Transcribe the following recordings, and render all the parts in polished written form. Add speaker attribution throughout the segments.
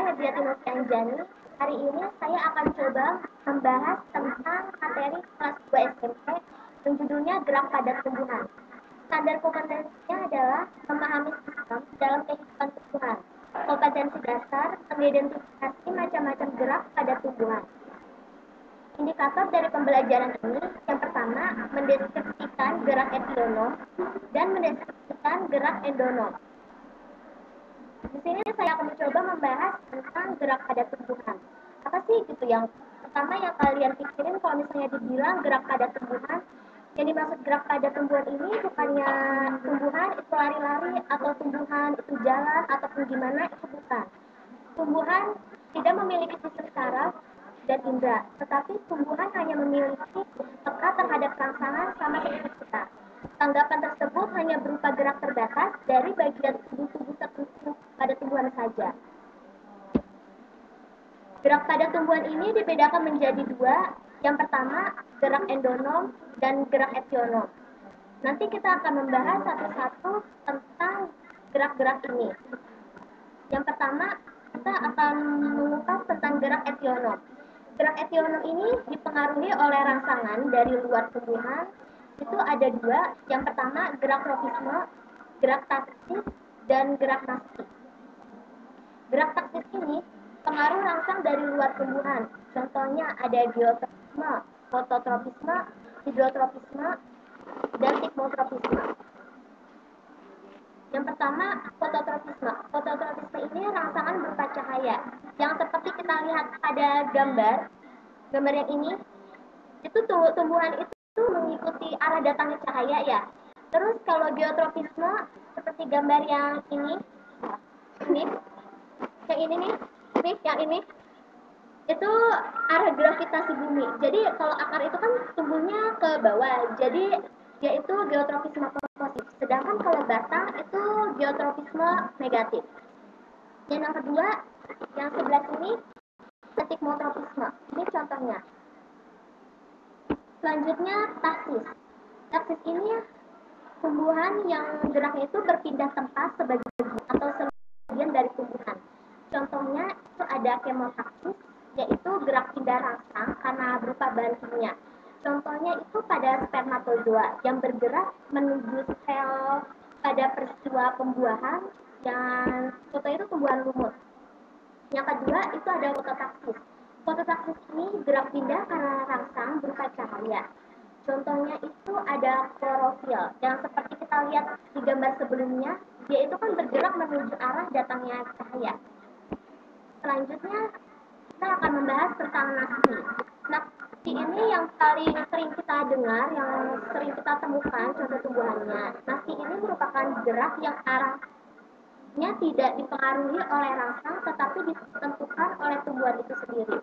Speaker 1: Hedriatinus Anjani. Hari ini saya akan coba membahas tentang materi kelas 2 SMP yang judulnya Gerak pada Tumbuhan. Standar kompetensinya adalah memahami sistem dalam kehidupan tumbuhan. Kompetensi dasar mengidentifikasi macam-macam gerak pada tumbuhan. Indikator dari pembelajaran ini yang pertama mendeskripsikan gerak epionom dan mendeskripsikan gerak endonom. Di sini saya akan mencoba membahas tentang gerak pada tumbuhan. Apa sih gitu yang pertama yang kalian pikirin kalau misalnya dibilang gerak pada tumbuhan? Yang dimaksud gerak pada tumbuhan ini bukannya tumbuhan itu lari-lari atau tumbuhan itu jalan ataupun gimana, itu bukan. Tumbuhan tidak memiliki sistem saraf dan indera, tetapi tumbuhan hanya memiliki peka terhadap rangsangan sama seperti kita. Tanggapan tersebut hanya berupa gerak terbatas dari bagian tubuh-tubuh tertentu pada tumbuhan saja. Gerak pada tumbuhan ini dibedakan menjadi dua. Yang pertama, gerak endonom dan gerak epionom. Nanti kita akan membahas satu-satu tentang gerak-gerak ini. Yang pertama, kita akan mengupas tentang gerak epionom. Gerak epionom ini dipengaruhi oleh rangsangan dari luar tumbuhan. Itu ada dua. Yang pertama, gerak tropisme, gerak taktis, dan gerak nasti. Gerak taktis ini pengaruh rangsang dari luar tumbuhan. Contohnya ada geotropisme, fototropisme, hidrotropisme, dan sigmotropisme. Yang pertama, fototropisme. Fototropisme ini rangsangan berupa cahaya. Yang seperti kita lihat pada gambar yang ini, itu tumbuhan itu mengikuti arah datangnya cahaya ya. Terus kalau geotropisme seperti gambar yang ini, yang ini, itu arah gravitasi bumi. Jadi kalau akar itu kan tumbuhnya ke bawah, jadi dia itu geotropisme positif. Sedangkan kalau batang itu geotropisme negatif. Dan yang kedua, yang sebelah sini, sigmotropisme. Ini contohnya. Selanjutnya taksis. Taksis ini tumbuhan yang geraknya itu berpindah tempat sebagian dari tumbuhan. Contohnya itu ada kemotaksis, yaitu gerak pindah rangsang karena berupa bantingnya. Contohnya itu pada spermatozoa yang bergerak menuju sel pada peristiwa pembuahan, yang contohnya itu tumbuhan lumut. Yang kedua itu ada fototaksis. Fototaksis ini gerak pindah karena rangsang berupa cahaya. Contohnya itu ada klorofil yang seperti kita lihat di gambar sebelumnya, dia itu kan bergerak menuju arah datangnya cahaya. Selanjutnya kita akan membahas tentang nasti. Nasti ini yang paling sering kita dengar, yang sering kita temukan contoh tumbuhannya. Nasti ini merupakan gerak yang arahnya tidak dipengaruhi oleh rangsang tetapi ditentukan oleh tumbuhan itu sendiri.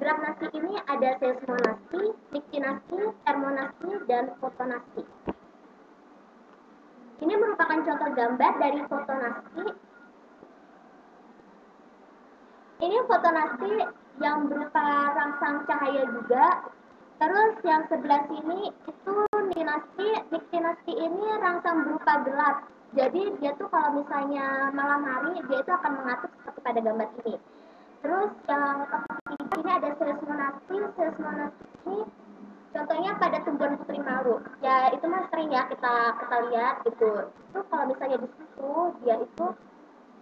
Speaker 1: Gerak nasti ini ada seismonasti, niktinasti, termonasti, dan fotonasti. Ini merupakan contoh gambar dari fotonasti. Ini fotonasti yang berupa rangsang cahaya juga. Terus yang sebelah sini itu niktinasti ini rangsang berupa gelap. Jadi dia tuh kalau misalnya malam hari dia itu akan mengatur seperti pada gambar ini. Terus yang ketiga ini ada seismonasti. Seismonasti ini contohnya pada tumbuhan putri malu. Ya itu mah sering ya kita lihat gitu. Itu kalau misalnya di situ dia itu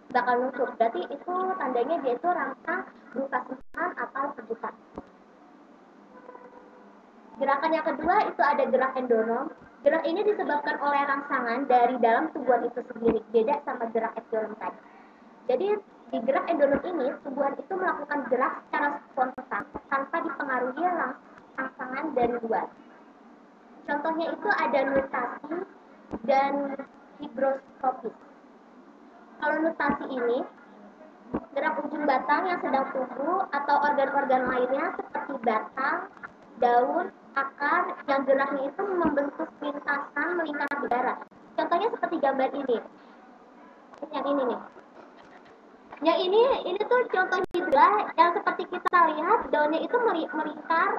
Speaker 1: bakal nusuk. Berarti itu tandanya dia itu rangsang berupa simpan atau kejutan. Gerakan yang kedua itu ada gerak endonom. Gerak ini disebabkan oleh rangsangan dari dalam tumbuhan itu sendiri. Beda sama gerak epionom tadi. Jadi di gerak endonom ini tumbuhan itu melakukan gerak secara spontan tanpa dipengaruhi rangsangan dari luar. Contohnya itu ada nutasi dan higroscopis. Kalau nutasi ini gerak ujung batang yang sedang tumbuh atau organ-organ lainnya seperti batang, daun, akar yang geraknya itu membentuk lintasan melingkar udara. Contohnya seperti gambar ini. Yang ini nih. Yang ini tuh contoh hidra yang seperti kita lihat daunnya itu melingkar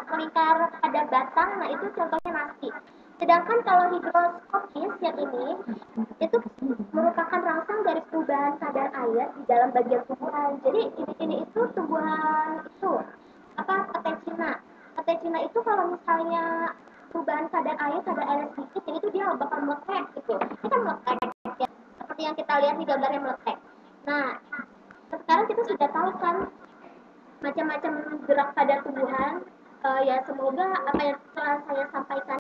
Speaker 1: pada batang. Nah itu contohnya nasti. Sedangkan kalau higroskopis yang ini itu merupakan rangsang dari perubahan kadar air di dalam bagian tumbuhan. Jadi ini itu tumbuhan itu apa petechina. Petechina itu kalau misalnya perubahan kadar air sedikit, jadi itu dia bakal meletek gitu. Ini kan meletek ya, seperti yang kita lihat di gambarnya meletek. Nah, sekarang kita sudah tahu kan macam-macam gerak pada tumbuhan. Ya semoga apa yang telah saya sampaikan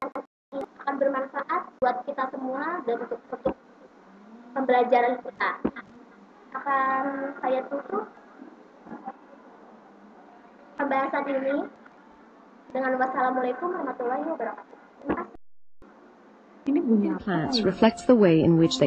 Speaker 1: ini akan bermanfaat buat kita semua dan untuk pembelajaran kita. Akan saya tutup pembahasan ini dengan wassalamualaikum warahmatullahi wabarakatuh. Terima kasih.
Speaker 2: Plants reflects the way in which they